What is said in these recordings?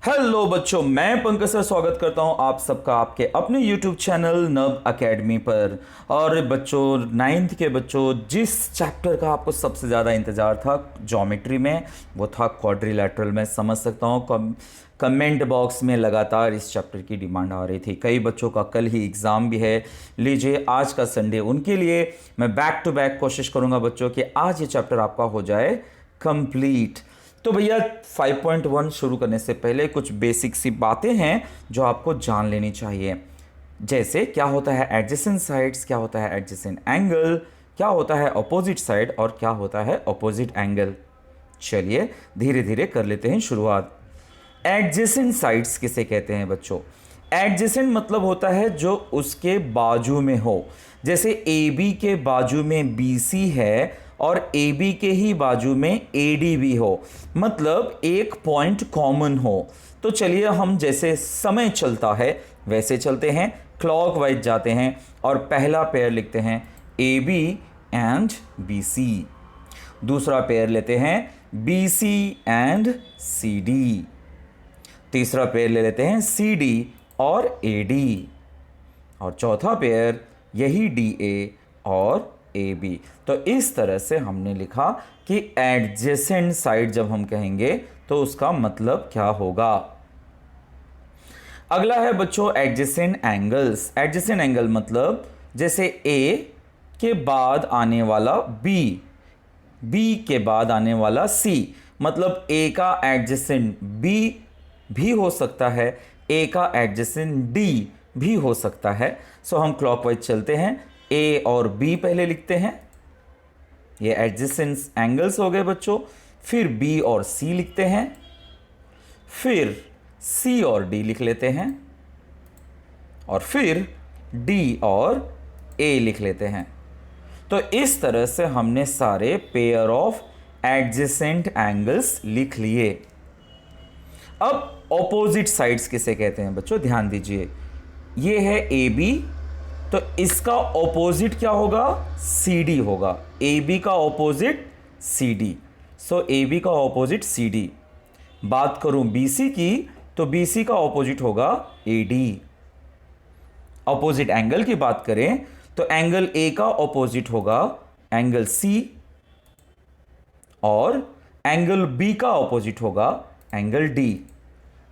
Hello बच्चों, मैं Pankaj sir स्वागत करता हूं आप सबका आपके अपने YouTube चैनल नव एकेडमी पर। और बच्चों, नाइन्थ के बच्चों, जिस चैप्टर का आपको सबसे ज़्यादा इंतज़ार था ज्योमेट्री में, वो था क्वाड्रिलैटरल। मैं समझ सकता हूँ कमेंट बॉक्स में लगातार इस चैप्टर की डिमांड आ रही थी। कई बच्चों का कल ही एग्ज़ाम भी है। लीजिए, आज का संडे उनके लिए मैं बैक टू बैक कोशिश करूँगा बच्चों कि आज ये चैप्टर आपका हो जाए कंप्लीट। तो भैया 5.1 शुरू करने से पहले कुछ बेसिक सी बातें हैं जो आपको जान लेनी चाहिए। जैसे क्या होता है एडजेसेंट साइड्स, क्या होता है एडजेसेंट एंगल, क्या होता है अपोजिट साइड और क्या होता है अपोजिट एंगल। चलिए धीरे धीरे कर लेते हैं शुरुआत। एडजेसेंट साइड्स किसे कहते हैं बच्चों? एडजेसेंट मतलब होता है जो उसके बाजू में हो। जैसे ए बी के बाजू में बी सी है और ए बी के ही बाजू में ए डी भी हो, मतलब एक पॉइंट कॉमन हो। तो चलिए हम जैसे समय चलता है वैसे चलते हैं, क्लॉकवाइज जाते हैं और पहला पेयर लिखते हैं A B and B C. दूसरा पेयर लेते हैं B C and C D. तीसरा पेयर ले लेते हैं सी डी और ए डी। और चौथा पेयर यही डी ए और ए बी। तो इस तरह से हमने लिखा कि एडजेसेंट साइड जब हम कहेंगे तो उसका मतलब क्या होगा। अगला है बच्चों एडजेसेंट एंगल्स। एडजेसेंट एंगल मतलब जैसे ए के बाद आने वाला बी, बी के बाद आने वाला सी, मतलब ए का एडजेसेंट बी भी हो सकता है, ए का एडजेसेंट डी भी हो सकता है। सो हम क्लॉकवाइज चलते हैं, ए और बी पहले लिखते हैं, ये एडजेसेंट एंगल्स हो गए बच्चों। फिर बी और सी लिखते हैं, फिर सी और डी लिख लेते हैं और फिर डी और ए लिख लेते हैं। तो इस तरह से हमने सारे पेयर ऑफ एडजेसेंट एंगल्स लिख लिए। अब ऑपोजिट साइड्स किसे कहते हैं बच्चों? ध्यान दीजिए, ये है ए बी, तो इसका ऑपोजिट क्या होगा? सी डी होगा। ए बी का opposite C D, so A B का ऑपोजिट सी डी। बात करूं बी सी की, तो बी सी का ऑपोजिट होगा ए डी। ऑपोजिट एंगल की बात करें तो एंगल ए का ऑपोजिट होगा एंगल सी और एंगल बी का ऑपोजिट होगा एंगल डी।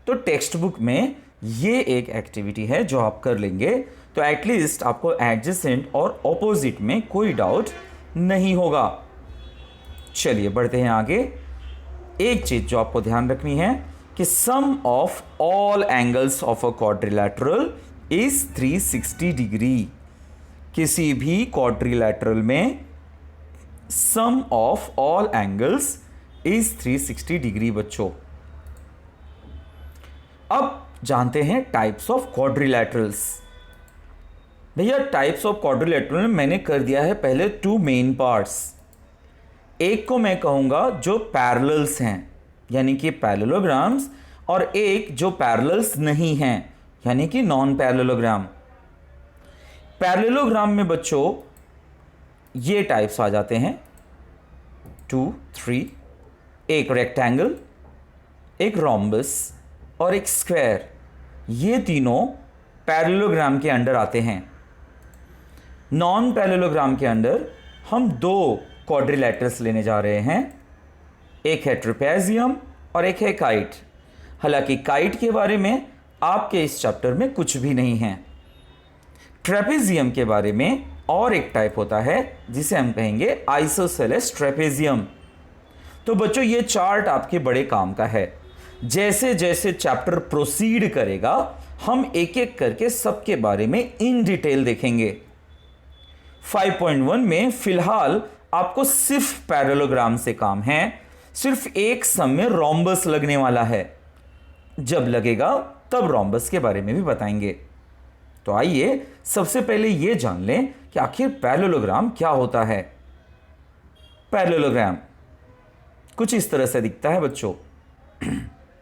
तो टेक्स्ट बुक में ये एक एक्टिविटी है जो आप कर लेंगे तो एटलीस्ट आपको एडजेसेंट और ऑपोजिट में कोई डाउट नहीं होगा। चलिए बढ़ते हैं आगे। एक चीज जो आपको ध्यान रखनी है कि sum of all angles of a quadrilateral is 360 degree. किसी भी क्वाड्रिलैटरल में sum of all angles is 360 degree बच्चों। अब जानते हैं टाइप्स ऑफ क्वाड्रिलैटरल्स। भैया टाइप्स ऑफ क्वाड्रिलैटरल मैंने कर दिया है पहले टू मेन पार्ट्स। एक को मैं कहूंगा जो पैरेलल्स हैं यानी कि पैरेललोग्राम्स, और एक जो पैरेलल्स नहीं हैं यानी कि नॉन पैरेललोग्राम। पैरेललोग्राम में बच्चों ये टाइप्स आ जाते हैं 2, 3, एक रेक्टेंगल, एक रोम्बस और एक स्क्वायर। ये तीनों पैरेललोग्राम के अंडर आते हैं। नॉन पैरेललोग्राम के अंदर हम दो क्वाड्रिलैटरल्स लेने जा रहे हैं, एक है ट्रेपेजियम और एक है काइट। हालांकि काइट के बारे में आपके इस चैप्टर में कुछ भी नहीं है। ट्रेपेजियम के बारे में और एक टाइप होता है जिसे हम कहेंगे आइसोसेलेस ट्रेपेजियम। तो बच्चों ये चार्ट आपके बड़े काम का है। जैसे जैसे चैप्टर प्रोसीड करेगा हम एक एक करके सबके बारे में इन डिटेल देखेंगे। 5.1 में फिलहाल आपको सिर्फ पैरेललोग्राम से काम है। सिर्फ एक सम में रोम्बस लगने वाला है, जब लगेगा तब रोम्बस के बारे में भी बताएंगे। तो आइए सबसे पहले यह जान लें कि आखिर पैरेललोग्राम क्या होता है। पैरेललोग्राम कुछ इस तरह से दिखता है बच्चों।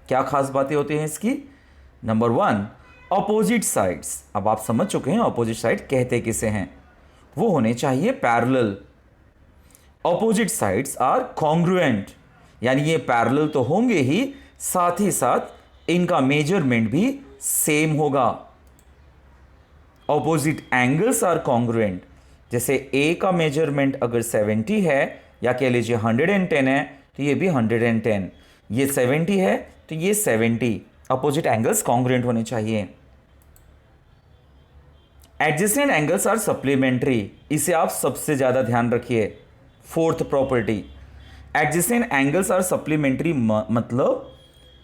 क्या खास बातें होती हैं इसकी? Number 1, opposite sides. अब आप समझ चुके हैं अपोजिट साइड कहते किसे हैं। वो होने चाहिए parallel. Opposite sides are congruent, यानी ये पैरेलल तो होंगे ही, साथ ही साथ इनका मेजरमेंट भी सेम होगा। Opposite angles are congruent. जैसे ए का मेजरमेंट अगर 70 है या कह लीजिए 110 है तो ये भी 110, ये 70 है तो ये 70। अपोजिट एंगल्स कॉन्ग्रुएंट होने चाहिए। एडजेसेंट एंगल्स आर सप्लीमेंट्री, इसे आप सबसे ज्यादा ध्यान रखिए। Fourth property, adjacent angles are supplementary मतलब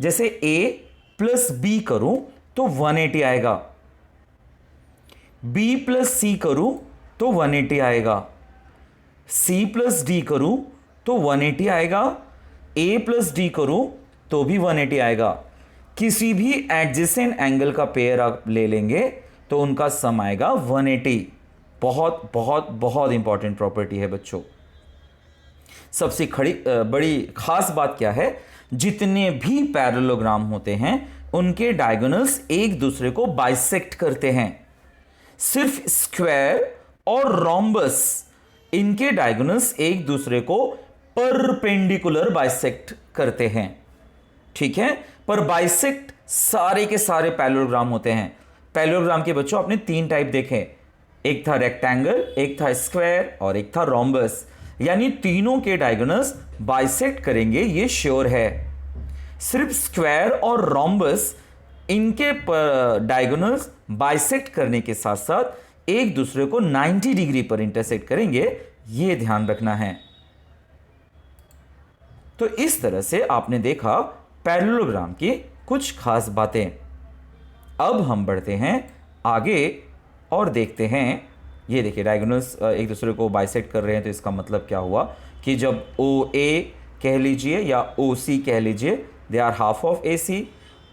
जैसे ए प्लस बी करूं तो 180 आएगा, बी प्लस सी करूं तो 180 आएगा, सी प्लस डी करूं तो 180 आएगा, ए प्लस डी करूं तो भी 180 आएगा। किसी भी एडजेसेंट एंगल का पेयर आप ले लेंगे तो उनका सम आएगा 180। बहुत बहुत बहुत इंपॉर्टेंट प्रॉपर्टी है बच्चों। सबसे बड़ी खास बात क्या है, जितने भी पैरेललोग्राम होते हैं उनके डायगोनल्स एक दूसरे को बाइसेक्ट करते हैं। सिर्फ स्क्वायर और रोम्बस, इनके डायगोनल्स एक दूसरे को परपेंडिकुलर बाइसेक्ट करते हैं। ठीक है, पर बाइसेक्ट सारे के सारे पैरेललोग्राम होते हैं। पैरेललोग्राम के बच्चों आपने 3 टाइप देखे, एक था रेक्टेंगल, एक था स्क्वायर और एक था रोम्बस। यानी तीनों के डायगोनल्स बाइसेक्ट करेंगे, ये श्योर है। सिर्फ स्क्वायर और रोम्बस, इनके डायगोनल्स बाइसेक्ट करने के साथ साथ एक दूसरे को 90 डिग्री पर इंटरसेक्ट करेंगे, ये ध्यान रखना है। तो इस तरह से आपने देखा पैरेललोग्राम की कुछ खास बातें। अब हम बढ़ते हैं आगे और देखते हैं। ये देखिए डायगोनल्स एक दूसरे को बाइसेक्ट कर रहे हैं, तो इसका मतलब क्या हुआ कि जब ओ ए कह लीजिए या ओ सी कह लीजिए, they are half of A C.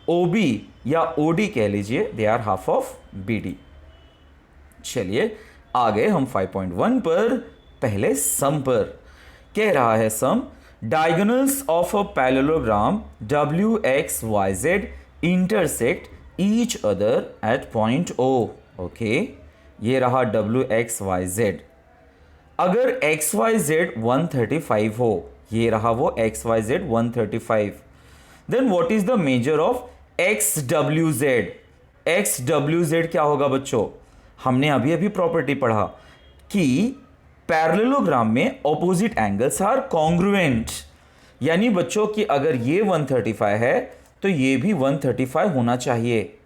O B या ओ डी कह लीजिए, they are half of B D. चलिए आगे हम 5.1 पर, पहले सम पर कह रहा है sum, diagonals of a parallelogram WXYZ intersect each other at point O। Okay, ये रहा WXYZ। अगर XYZ 135 हो, ये रहा वो XYZ 135, then what is the measure of XWZ। XWZ क्या होगा बच्चों, हमने अभी अभी प्रॉपर्टी पढ़ा कि पैरेललोग्राम में ऑपोजिट एंगल्स आर कॉन्ग्रुएंट। यानी बच्चों कि अगर ये 135 है तो ये भी 135 होना चाहिए।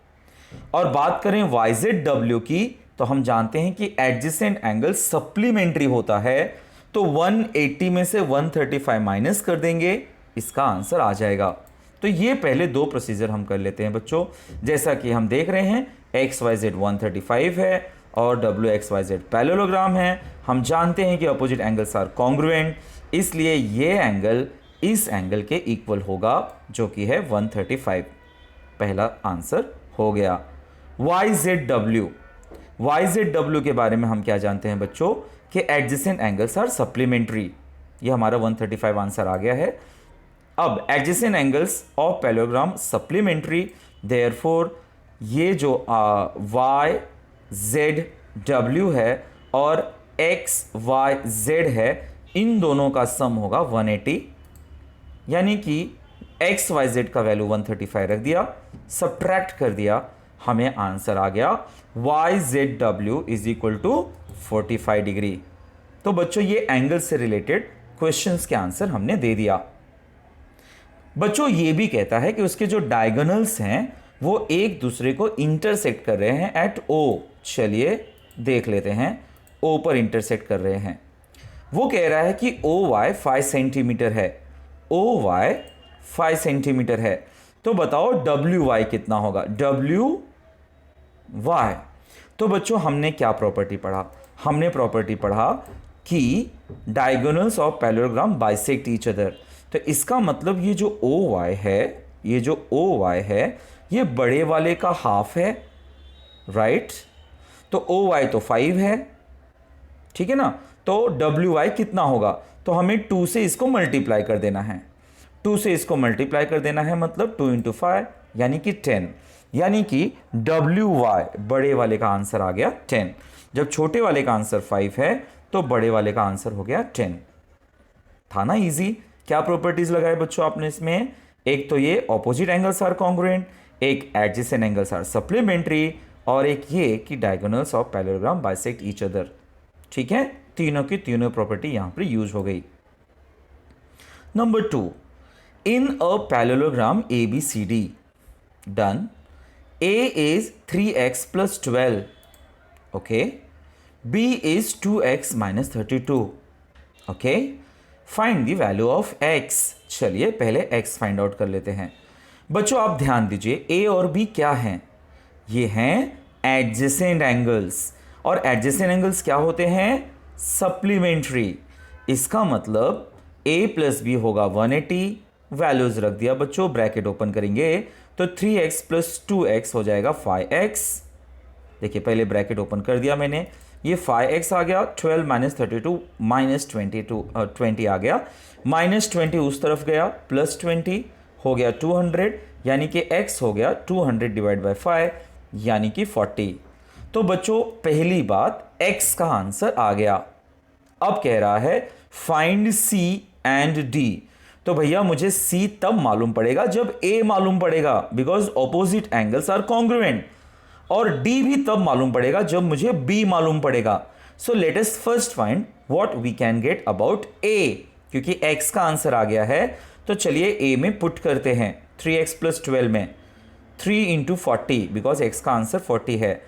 और बात करें YZW की, तो हम जानते हैं कि एडजेसेंट एंगल सप्लीमेंट्री होता है, तो 180 में से 135 माइनस कर देंगे, इसका आंसर आ जाएगा। तो ये पहले 2 प्रोसीजर हम कर लेते हैं बच्चों। जैसा कि हम देख रहे हैं XYZ 135 है और WXYZ पैरेललोग्राम है। हम जानते हैं कि अपोजिट एंगल्स आर कॉन्ग्रुएंट, इसलिए ये एंगल इस एंगल के इक्वल होगा जो कि है 135। पहला आंसर हो गया। YZW के बारे में हम क्या जानते हैं बच्चों कि एडजेसेंट एंगल्स आर सप्लीमेंट्री। ये हमारा 135 आंसर आ गया है। अब adjacent angles of parallelogram supplementary, therefore ये जो YZW है और XYZ है, इन दोनों का सम होगा 180। यानी कि XYZ का वैल्यू 135 रख दिया, सब्ट्रैक्ट कर दिया, हमें आंसर आ गया YZW is equal to 45 degree. तो बच्चों ये एंगल से रिलेटेड क्वेश्चंस के आंसर हमने दे दिया। बच्चों ये भी कहता है कि उसके जो डायगोनल्स हैं वो एक दूसरे को इंटरसेक्ट कर रहे हैं एट O। चलिए देख लेते हैं, O पर इंटरसेक्ट कर रहे हैं। वो कह रहा है कि OY 5 सेंटीमीटर है, OY 5 सेंटीमीटर है, तो बताओ WY कितना होगा, WY। तो बच्चों हमने क्या प्रॉपर्टी पढ़ा, हमने प्रॉपर्टी पढ़ा कि diagonals of parallelogram bisect each other. तो इसका मतलब ये जो OY है, ये जो OY है, ये बड़े वाले का हाफ है, राइट। तो OY तो 5 है, ठीक है ना। तो WY कितना होगा, तो हमें 2 से इसको मल्टीप्लाई कर देना है, 2 से इसको मल्टीप्लाई कर देना है, मतलब 2 × 5 यानी कि 10। यानी कि WY बड़े वाले का आंसर आ गया 10। जब छोटे वाले का आंसर 5 है तो बड़े वाले का आंसर हो गया 10। था ना इजी। क्या प्रॉपर्टीज लगाए बच्चों आपने इसमें, एक तो ये ऑपोजिट एंगल्स आर कॉन्ग्रुएंट, एक एडजेसेंट एंगल्स आर सप्लीमेंट्री, और एक ये कि diagonals of parallelogram bisect each other. ठीक है, तीनों की तीनों प्रॉपर्टी यहां पर यूज हो गई। Number 2, in a parallelogram ABCD done, A is 3x plus 12, okay, B is 2x minus 32, okay, find the value of x। चलिए पहले x फाइंड आउट कर लेते हैं। बच्चों आप ध्यान दीजिए, A और B क्या हैं? ये हैं एडजेसेंट एंगल्स, और एडजेसेंट एंगल्स क्या होते हैं? सप्लीमेंट्री। इसका मतलब A प्लस बी होगा 180, वैल्यूज रख दिया बच्चों, ब्रैकेट ओपन करेंगे तो 3x प्लस 2x हो जाएगा 5x। देखिए पहले ब्रैकेट ओपन कर दिया मैंने, ये 5x आ गया, 12 माइनस 32 माइनस 20 आ गया, माइनस 20 उस तरफ गया, प्लस 20 हो गया 200, यानी कि x हो गया 200 डिवाइड बाई 5 यानी कि 40। तो बच्चों पहली बात, x का आंसर आ गया। अब कह रहा है फाइंड C एंड D। तो भैया मुझे C तब मालूम पड़ेगा जब A मालूम पड़ेगा, because opposite angles are congruent, और D भी तब मालूम पड़ेगा जब मुझे B मालूम पड़ेगा। So let us first find what we can get about A, क्योंकि X का आंसर आ गया है तो चलिए A में पुट करते हैं। 3x प्लस 12 में 3 इंटू 40, बिकॉज X का आंसर 40 है,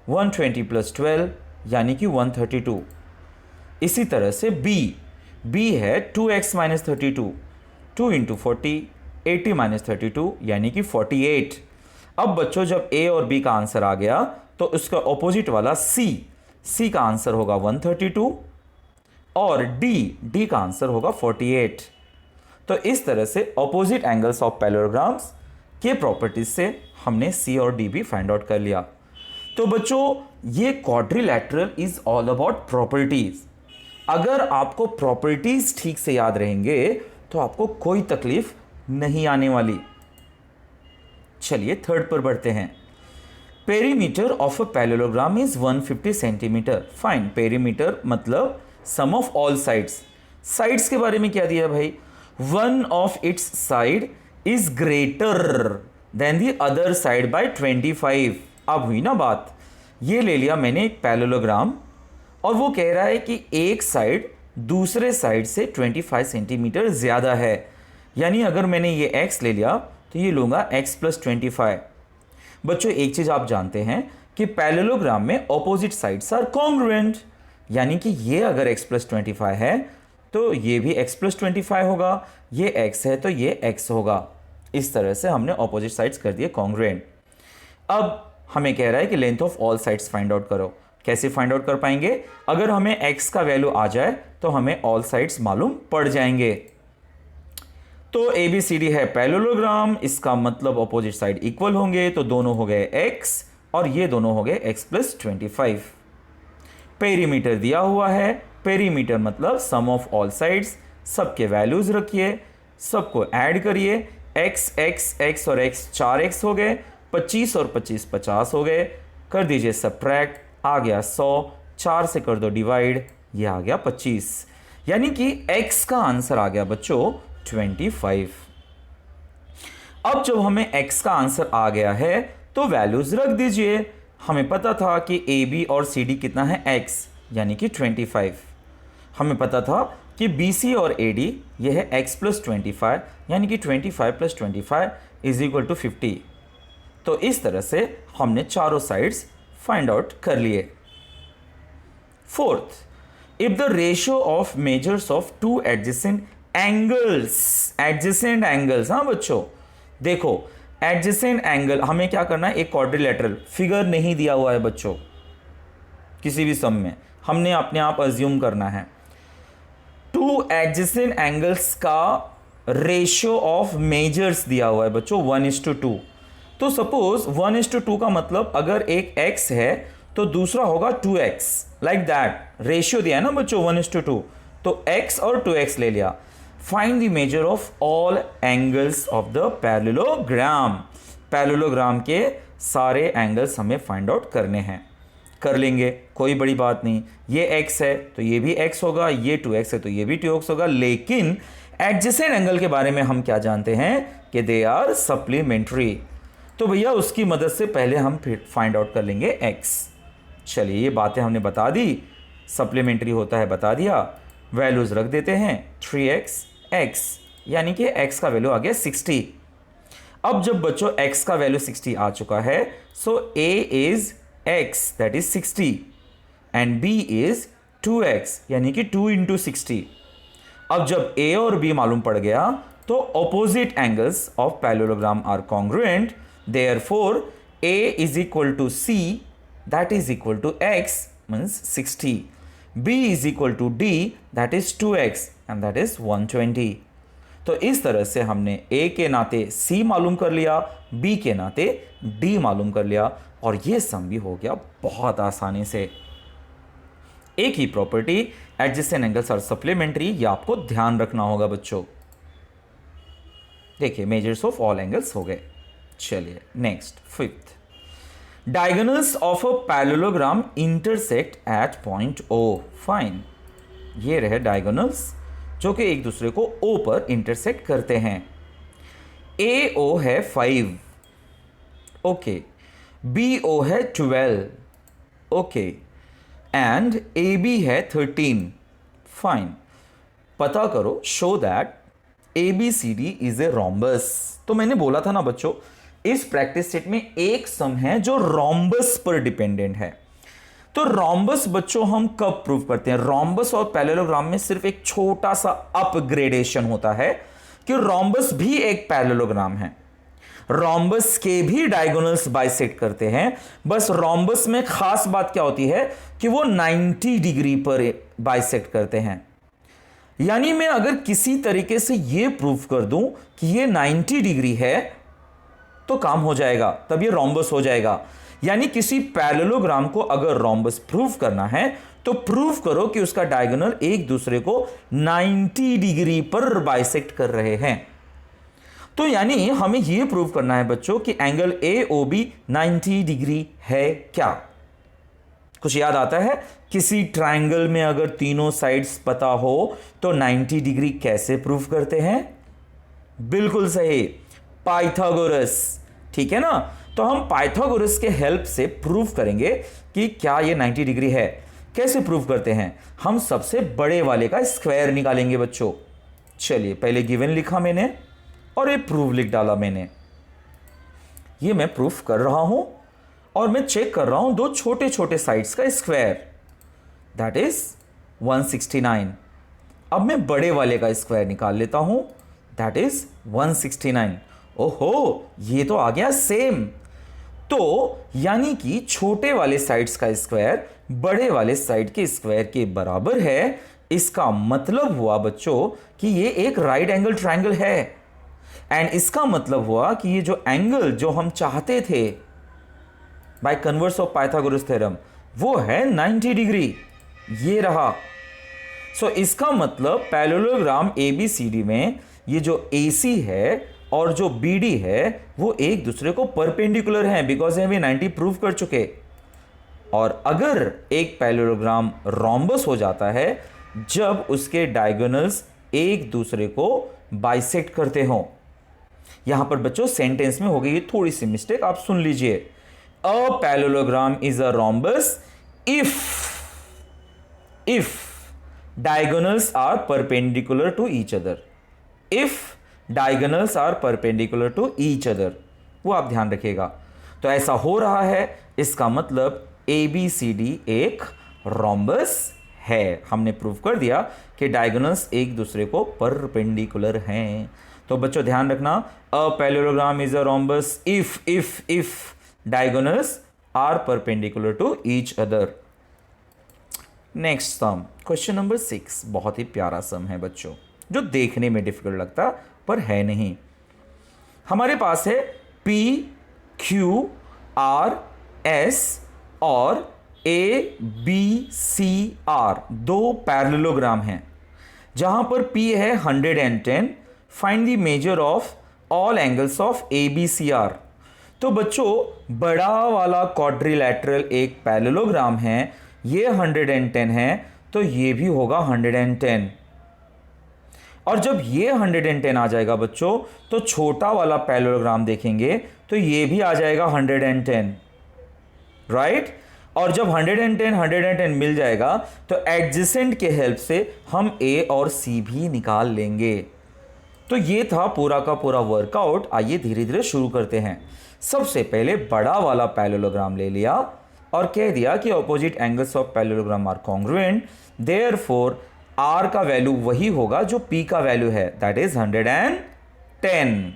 120 प्लस 12 यानी कि 132। इसी तरह से B है 2x माइनस 32, 2 इंटू 40, 80 माइनस 32 यानी कि 48। अब बच्चों जब A और B का आंसर आ गया तो उसका ऑपोजिट वाला C का आंसर होगा 132, और D का आंसर होगा 48। तो इस तरह से ऑपोजिट एंगल्स ऑफ पैरेललोग्राम्स के प्रॉपर्टीज से हमने C और D भी फाइंड आउट कर लिया। तो बच्चों ये quadrilateral is all about properties. अगर आपको प्रॉपर्टीज ठीक से याद रहेंगे तो आपको कोई तकलीफ नहीं आने वाली। चलिए थर्ड पर बढ़ते हैं। Perimeter of a parallelogram is 150 centimetre. Fine, perimeter मतलब सम ऑफ ऑल साइड्स। साइड्स के बारे में क्या दिया भाई? One of its side is greater than the other side by 25। अब हुई ना बात, ये ले लिया मैंने एक पैरेललोग्राम, और वो कह रहा है कि एक साइड दूसरे साइड से 25 सेंटीमीटर ज्यादा है, यानी अगर मैंने ये x ले लिया तो ये लूंगा x प्लस 25। बच्चों एक चीज आप जानते हैं कि पैरेललोग्राम में ऑपोजिट साइड्स आर कॉन्ग्रुएंट, यानी कि ये अगर x प्लस 25 है तो ये भी x प्लस 25 होगा, ये x है तो ये x होगा। इस तरह से हमने ऑपोजिट साइड्स कर दिए कॉन्ग्रुएंट। अब हमें कह रहा है कि length of all sides find out करो। कैसे फाइंड आउट कर पाएंगे? अगर हमें x का वैल्यू आ जाए तो हमें ऑल साइड्स मालूम पड़ जाएंगे। तो ABCD है पैरेललोग्राम, इसका मतलब ऑपोजिट साइड इक्वल होंगे, तो दोनों हो गए x और ये दोनों हो गए x प्लस 25। पेरीमीटर दिया हुआ है, पेरीमीटर मतलब सम ऑफ ऑल साइड्स, सबके वैल्यूज रखिए, सबको ऐड करिए, x और x 4x हो गए, 25 और 25 50 हो गए, कर दीजिए सब्ट्रैक्ट, आ गया 100, 4 से कर दो डिवाइड, ये आ गया 25, यानी कि x का आंसर आ गया बच्चों 25। अब जब हमें x का आंसर आ गया है तो वैल्यूज रख दीजिए। हमें पता था कि AB और CD कितना है x, यानी कि 25। हमें पता था कि BC और AD ये है x प्लस 25, यानी कि 25 प्लस 25 इज इक्वल टू 50। तो इस तरह से हमने चारों साइड्स फाइंड आउट कर लिए। Fourth, if the ratio of measures of two adjacent angles, हाँ बच्चों देखो एडजेसेंट एंगल हमें क्या करना है, एक क्वाड्रिलेटरल, फिगर नहीं दिया हुआ है बच्चों किसी भी सम में, हमने अपने आप अज्यूम करना है। टू एडजेसेंट एंगल्स का रेशियो ऑफ मेजर्स दिया हुआ है बच्चों 1:2। तो सपोज 1:2 का मतलब अगर एक x है तो दूसरा होगा 2x, लाइक दैट। रेशियो दिया है ना बच्चों 1:2, तो x और 2x ले लिया। Find the measure of all angles of the parallelogram. Parallelogram के सारे एंगल्स हमें फाइंड आउट करने हैं, कर लेंगे, कोई बड़ी बात नहीं। ये x है तो ये भी x होगा, ये 2x है तो ये भी 2x होगा, लेकिन एडजेसेंट एंगल के बारे में हम क्या जानते हैं कि दे आर सप्लीमेंट्री। तो भैया उसकी मदद से पहले हम फिर फाइंड आउट कर लेंगे x। चलिए ये बातें हमने बता दी, सप्लीमेंट्री होता है बता दिया, वैल्यूज रख देते हैं 3x x, यानी कि x का वैल्यू आ गया 60। अब जब बच्चों x का वैल्यू 60 आ चुका है, सो a is x that is 60 and b is 2x यानी कि 2 इंटू 60। अब जब a और b मालूम पड़ गया तो opposite angles of parallelogram are congruent, therefore a is equal to c that is equal to x means 60, b is equal to d that is 2x and that is 120। तो इस तरह से हमने a के नाते c मालूम कर लिया, b के नाते d मालूम कर लिया, और ये सम भी हो गया बहुत आसानी से। एक ही property adjacent angles are supplementary, ये आपको ध्यान रखना होगा बच्चों। देखिए मेजर्स ऑफ ऑल एंगल्स हो गए। चलिए next fifth, diagonals of a parallelogram intersect at point O। Fine, ये रहे डायगोनल्स जो कि एक दूसरे को O पर इंटरसेक्ट करते हैं। AO है 5, ओके, BO है 12, ओके, एंड AB है 13। फाइन, पता करो show that ABCD is a rhombus. तो मैंने बोला था ना बच्चों, इस प्रैक्टिस सेट में एक सम है जो रोम्बस पर डिपेंडेंट है। तो रोम्बस बच्चों हम कब प्रूव करते हैं? रोम्बस और पैरेललोग्राम में सिर्फ एक छोटा सा अपग्रेडेशन होता है कि रोम्बस भी एक पैरेललोग्राम है, रोम्बस के भी डायगोनल्स बाइसेक्ट करते हैं। बस रोम्बस में खास बात क्या होती है कि वो 90 डिग्री पर बाइसेक्ट करते हैं। यानी मैं अगर किसी तरीके से ये प्रूफ कर दूं कि ये 90 डिग्री है तो काम हो जाएगा, तब ये रोम्बस हो जाएगा। यानी किसी पैरेललोग्राम को अगर रोम्बस प्रूफ करना है तो प्रूफ करो कि उसका डायगोनल एक दूसरे को 90 डिग्री पर बाइसेक्ट कर रहे हैं। तो यानी हमें यह प्रूव करना है बच्चों कि एंगल AOB 90 डिग्री है क्या? कुछ याद आता है? किसी ट्रायंगल में अगर तीनों साइड्स पता हो तो 90 डिग्री कैसे प्रूव करते हैं? बिल्कुल सही, पाइथागोरस। ठीक है ना? तो हम पाइथागोरस के हेल्प से प्रूव करेंगे कि क्या ये 90 डिग्री है। कैसे प्रूव करते हैं? हम सबसे बड़े वाले का स्क्वायर निकालेंगे बच्चों। चलिए पहले गिवन लिखा मैंने और ये प्रूव लिख डाला मैंने। ये मैं प्रूफ कर रहा हूं और मैं चेक कर रहा हूं दो छोटे छोटे साइड्स का स्क्वायर, दैट इज 169। अब मैं बड़े वाले का स्क्वायर निकाल लेता हूं, दैट इज 169। ओहो, ये तो आ गया सेम। तो यानी कि छोटे वाले साइड्स का स्क्वायर बड़े वाले साइड के स्क्वायर के बराबर है। इसका मतलब हुआ बच्चों कि ये एक राइट एंगल ट्रायंगल है, एंड इसका मतलब हुआ कि ये जो एंगल जो हम चाहते थे by converse of Pythagoras theorem वो है 90 डिग्री। ये रहा। सो इसका मतलब पैरेललोग्राम ABCD में ये जो AC है और जो BD है वो एक दूसरे को परपेंडिकुलर हैं, बिकॉज हम 90 प्रूव कर चुके। और अगर एक पैरेललोग्राम रोम्बस हो जाता है जब उसके डायगोनल्स एक दूसरे को बाइसेक्ट करते हों। यहां पर बच्चों सेंटेंस में हो गई थोड़ी सी मिस्टेक, आप सुन लीजिए। A parallelogram is a rhombus if diagonals are perpendicular to each other. If diagonals are perpendicular to each other, वो आप ध्यान रखिएगा। तो ऐसा हो रहा है, इसका मतलब ABCD एक रोम्बस है। हमने प्रूव कर दिया कि डायगोनल्स एक दूसरे को परपेंडिकुलर हैं। तो बच्चों ध्यान रखना, a parallelogram is a rhombus if diagonals are perpendicular to each other. Next sum, question number 6, बहुत ही प्यारा सम है बच्चों, जो देखने में डिफिकल्ट लगता पर है नहीं। हमारे पास है P, Q, R, S और A, B, C, R दो पैरेललोग्राम हैं, जहां पर P है 110। Find the measure of all angles of ABCR। तो बच्चों बड़ा वाला क्वाड्रिलैटरल एक पैरेललोग्राम है, ये 110 है, तो ये भी होगा 110। और जब ये 110 आ जाएगा बच्चों तो छोटा वाला पैरेललोग्राम देखेंगे तो ये भी आ जाएगा 110, राइट। और जब 110 मिल जाएगा तो एडजेसेंट के हेल्प से हम ए और सी भी निकाल लेंगे। तो ये था पूरा का पूरा वर्कआउट। आइए धीरे धीरे शुरू करते हैं। सबसे पहले बड़ा वाला पैरेललोग्राम ले लिया और कह दिया कि opposite angles of parallelogram are congruent, therefore r का वैल्यू वही होगा जो पी का वैल्यू है, दैट इज 110।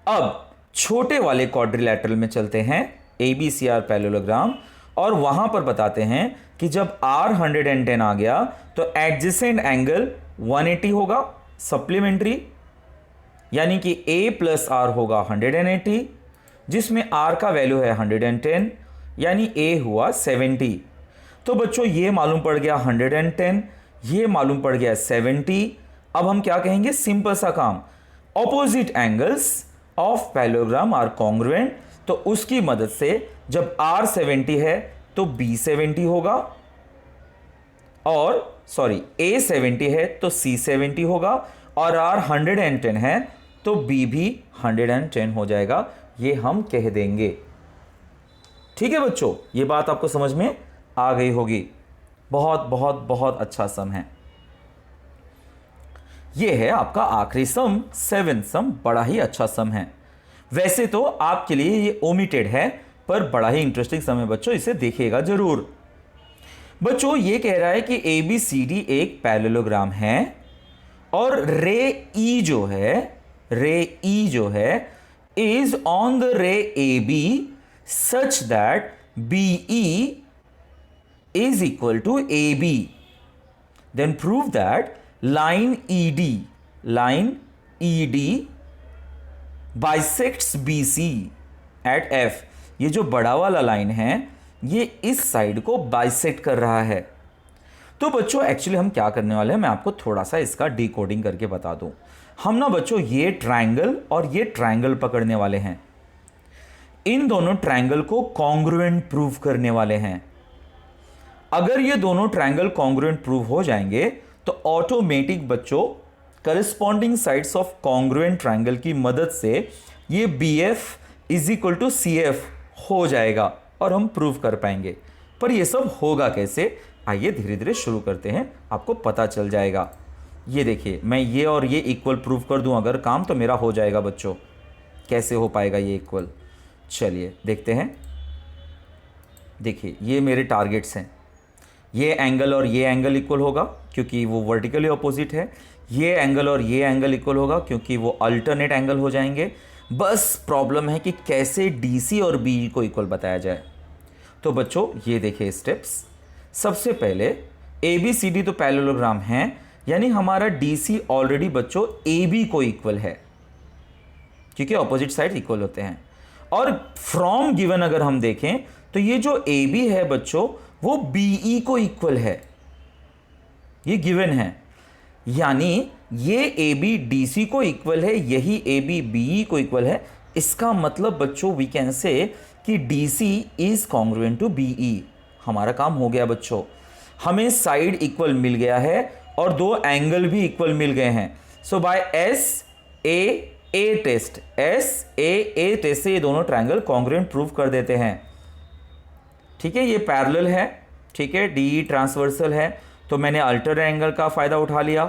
अब छोटे वाले क्वाड्रिलैटरल में चलते हैं, ABCR पैरेललोग्राम, और वहां पर बताते हैं कि जब R 110 आ गया तो एडजेसेंट एंगल 180 होगा सप्लीमेंट्री, यानी कि A प्लस R होगा 180, जिसमें R का वैल्यू है 110, यानी A हुआ 70। तो बच्चों ये मालूम पड़ गया 110, ये मालूम पड़ गया 70। अब हम क्या कहेंगे, सिंपल सा काम, opposite angles of parallelogram are congruent. तो उसकी मदद से जब R 70 है तो B 70 होगा, और सॉरी A 70 है तो C 70 होगा, और R 110 है तो B भी 110 हो जाएगा। ये हम कह देंगे। ठीक है बच्चों, ये बात आपको समझ में आ गई होगी। बहुत बहुत बहुत अच्छा सम है। ये है आपका आखिरी सम, 7 सम, बड़ा ही अच्छा सम है। वैसे तो आपके लिए ये ओमिटेड है, पर बड़ा ही इंटरेस्टिंग सम है बच्चों, इसे देखिएगा जरूर। बच्चों ये कह रहा है कि ABCD एक पैरेललोग्राम है, और रे E जो है इज ऑन द रे AB such that BE is equal to AB. Then prove that line ED bisects BC at F. ये जो बड़ा वाला लाइन है ये इस साइड को बाइसेक्ट कर रहा है। तो बच्चों एक्चुअली हम क्या करने वाले हैं, मैं आपको थोड़ा सा इसका डिकोडिंग करके बता दूं। हम ना बच्चों ये ट्रायंगल और ये ट्रायंगल पकड़ने वाले हैं, इन दोनों ट्रायंगल को कॉन्ग्रुएंट प्रूव करने वाले हैं। अगर ये दोनों ट्रायंगल कॉन्ग्रुएंट प्रूव हो जाएंगे तो ऑटोमेटिक बच्चों corresponding sides of congruent triangle की मदद से ये BF is equal to CF हो जाएगा और हम प्रूव कर पाएंगे। पर ये सब होगा कैसे, आइए धीरे धीरे शुरू करते हैं, आपको पता चल जाएगा। ये देखिए, मैं ये और ये इक्वल प्रूव कर दूं अगर काम, तो मेरा हो जाएगा बच्चों। कैसे हो पाएगा ये इक्वल, चलिए देखते हैं। देखिए ये मेरे टारगेट्स हैं, ये एंगल और ये एंगल इक्वल होगा क्योंकि वो वर्टिकली ऑपोजिट है, ये एंगल और ये एंगल इक्वल होगा क्योंकि वो अल्टरनेट एंगल हो जाएंगे। बस प्रॉब्लम है कि कैसे DC और BE को इक्वल बताया जाए। तो बच्चों ये देखिए स्टेप्स। सबसे पहले ABCD तो पैरेललोग्राम है, यानी हमारा DC ऑलरेडी बच्चों AB को इक्वल है क्योंकि ऑपोजिट साइड इक्वल होते हैं। और फ्रॉम गिवन अगर हम देखें तो ये जो AB है बच्चों वो BE को इक्वल है, ये गिवन है। यानी ये AB DC को इक्वल है, यही AB BE को इक्वल है। इसका मतलब बच्चों वी कैन से कि DC is congruent to BE। हमारा काम हो गया बच्चों, हमें साइड इक्वल मिल गया है और दो एंगल भी इक्वल मिल गए हैं। So by SAA test, SAA test से ये दोनों ट्रायंगल कॉन्ग्रुएंट प्रूव कर देते हैं। ठीक है, ये पैरेलल है, ठीक है, DE ट्रांसवर्सल है, तो मैंने अल्टर एंगल का फायदा उठा लिया।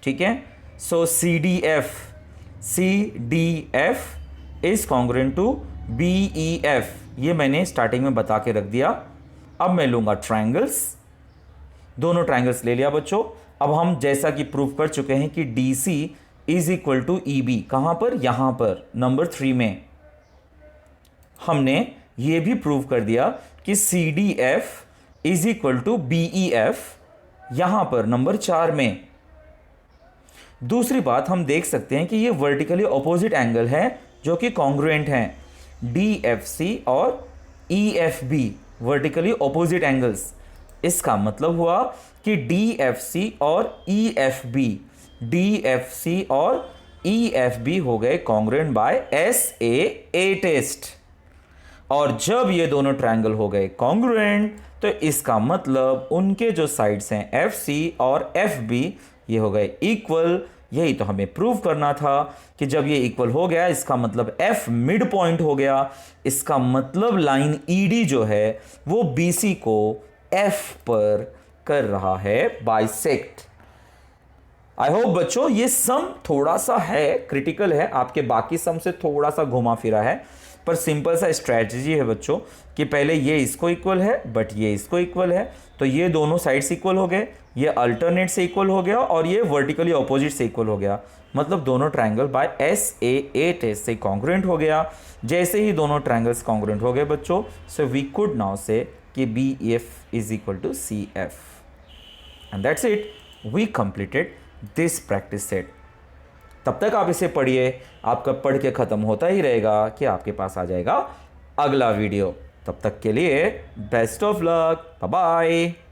ठीक है, so CDF is congruent to BEF, ये मैंने स्टार्टिंग में बता के रख दिया। अब मैं लूंगा ट्रायंगल्स, दोनों ट्रायंगल्स ले लिया बच्चों। अब हम जैसा कि प्रूव कर चुके हैं कि DC is equal to EB, कहां पर, यहां पर नंबर 3 में। हमने ये भी प्रूव कर दिया कि CDF is equal to BEF, यहां पर नंबर 4 में। दूसरी बात हम देख सकते हैं कि ये वर्टिकली ऑपोजिट एंगल है जो कि कॉन्ग्रुएंट हैं, DFC और EFB वर्टिकली ऑपोजिट एंगल्स। इसका मतलब हुआ कि DFC और EFB हो गए कॉन्ग्रुएंट बाय SAA टेस्ट। और जब ये दोनों ट्रायंगल हो गए कॉन्ग्रुएंट तो इसका मतलब उनके जो साइड्स हैं FC और FB ये हो गए इक्वल, यही तो हमें प्रूव करना था कि जब ये इक्वल हो गया इसका मतलब F मिड पॉइंट हो गया, इसका मतलब लाइन ED जो है वो BC को F पर कर रहा है बाइसेक्ट। आई होप बच्चों ये सम थोड़ा सा है क्रिटिकल है, आपके बाकी सम से थोड़ा सा घुमा फिरा है, पर सिंपल सा स्ट्रैटेजी है बच्चों कि पहले ये इसको इक्वल है बट ये इसको इक्वल है, तो ये दोनों साइड्स इक्वल हो गए, ये अल्टरनेट से इक्वल हो गया और ये वर्टिकली ऑपोजिट से इक्वल हो गया, मतलब दोनों ट्रायंगल बाय SA से कॉन्ग्रुएंट हो गया। जैसे ही दोनों ट्रायंगल्स कॉन्ग्रुएंट हो गए बच्चों, so we could now say कि BF is equal to CF and that's it, we completed this practice set. तब तक आप इसे पढ़िए, आपका पढ़ के ख़त्म होता ही रहेगा कि आपके पास आ जाएगा अगला वीडियो। तब तक के लिए best of luck, bye bye.